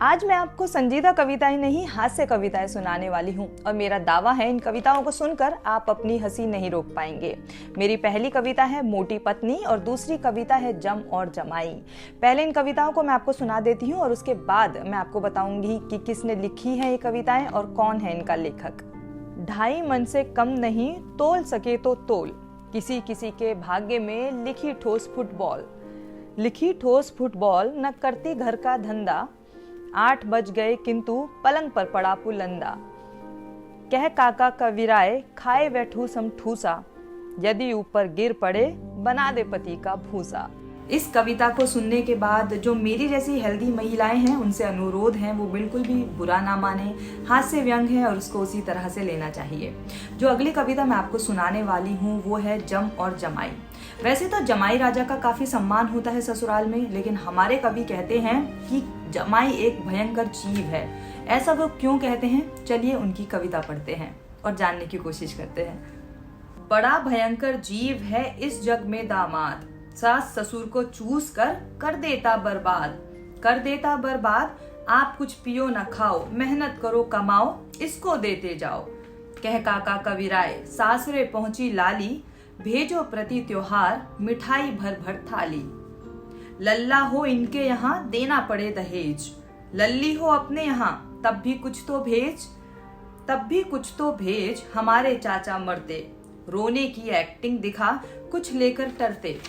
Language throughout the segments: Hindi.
आज मैं आपको संजीदा कविताएं नहीं हास्य कविताएं सुनाने वाली हूँ और मेरा दावा है इन कविताओं को सुनकर आप अपनी हंसी नहीं रोक पाएंगे। मेरी पहली कविता है मोटी पत्नी और दूसरी कविता है जम और जमाई। पहले इन कविताओं को मैं आपको सुना देती हूँ और उसके बाद मैं आपको बताऊंगी कि किसने लिखी है ये कविताएं और कौन है इनका लेखक। 2.5 मन से कम नहीं, तोल सके तो तोल, किसी किसी के भाग्य में लिखी ठोस फुटबॉल न करती घर का धंधा। 8 बज गए किंतु पलंग पर पड़ा पुलंदा। कह काका कविराए खाए वह ठूसम ठूसा, यदि ऊपर गिर पड़े बना दे पति का भूसा। इस कविता को सुनने के बाद जो मेरी जैसी हेल्दी महिलाएं हैं उनसे अनुरोध है वो बिल्कुल भी बुरा ना माने, हास्य व्यंग है और उसको उसी तरह से लेना चाहिए। जो अगली कविता मैं आपको सुनाने वाली हूँ वो है जम और जमाई। वैसे तो जमाई राजा का काफी सम्मान होता है ससुराल में, लेकिन हमारे कवि कहते हैं कि जमाई एक भयंकर जीव है। ऐसा वो क्यों कहते हैं, चलिए उनकी कविता पढ़ते हैं और जानने की कोशिश करते हैं। बड़ा भयंकर जीव है इस जग में दामाद, सास ससुर को चूस कर देता बर्बाद। आप कुछ पियो न खाओ, मेहनत करो कमाओ, इसको देते जाओ। कह काका कविराए सासरे पहुंची लाली, भेजो प्रति त्योहार मिठाई भर भर थाली। लल्ला हो इनके यहाँ देना पड़े दहेज, लल्ली हो अपने यहाँ तब भी कुछ तो भेज। हमारे चाचा मरते, रोने की एक्टिंग दिखा कुछ लेकर टरते।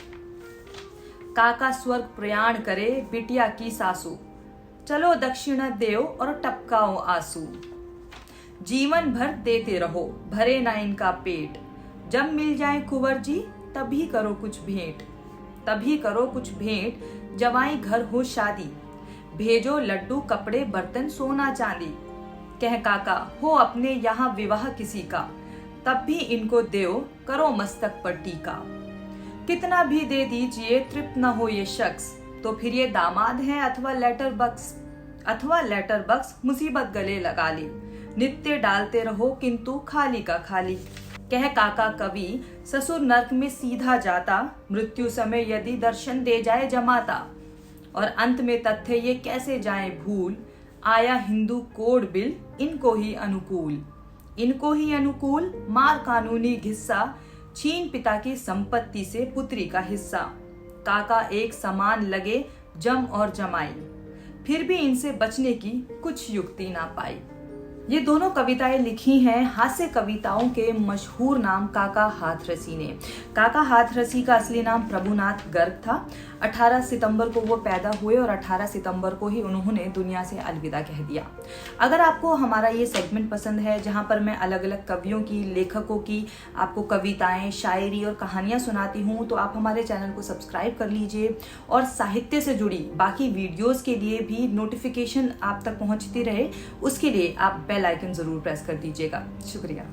काका स्वर्ग प्रयाण करे बिटिया की सासू, चलो दक्षिणा देओ और टपकाओ आंसू। जीवन भर देते रहो भरे ना इनका पेट, जब मिल जाए कुंवर जी तभी करो कुछ भेंट। जवाई घर हो शादी, भेजो लड्डू कपड़े बर्तन सोना चांदी। कह काका हो अपने यहाँ विवाह किसी का, तब भी इनको देओ करो मस्तक पर टीका। कितना भी दे दीजिए तृप्त न हो ये शख्स, तो फिर ये दामाद है अथवा लेटर बक्स मुसीबत गले लगा ली। नित्य डालते रहो किंतु खाली का खाली। कह काका कवि ससुर नर्क में सीधा जाता, मृत्यु समय यदि दर्शन दे जाए जमाता। और अंत में तथ्य ये कैसे जाए भूल, आया हिंदू कोड बिल इनको ही अनुकूल। मार कानूनी घिस्सा, छीन पिता की संपत्ति से पुत्री का हिस्सा। काका एक समान लगे जम और जमाई, फिर भी इनसे बचने की कुछ युक्ति ना पाई। ये दोनों कविताएं लिखी हैं हास्य कविताओं के मशहूर नाम काका हाथरसी ने। काका हाथरसी का असली नाम प्रभुनाथ गर्ग था। 18 सितंबर को वो पैदा हुए और 18 सितंबर को ही उन्होंने दुनिया से अलविदा कह दिया। अगर आपको हमारा ये सेगमेंट पसंद है जहाँ पर मैं अलग अलग कवियों की, लेखकों की आपको कविताएं, शायरी और कहानियाँ सुनाती हूँ, तो आप हमारे चैनल को सब्सक्राइब कर लीजिए और साहित्य से जुड़ी बाकी वीडियोस के लिए भी नोटिफिकेशन आप तक पहुँचती रहे, उसके लिए आप बेल आइकन जरूर प्रेस कर दीजिएगा। शुक्रिया।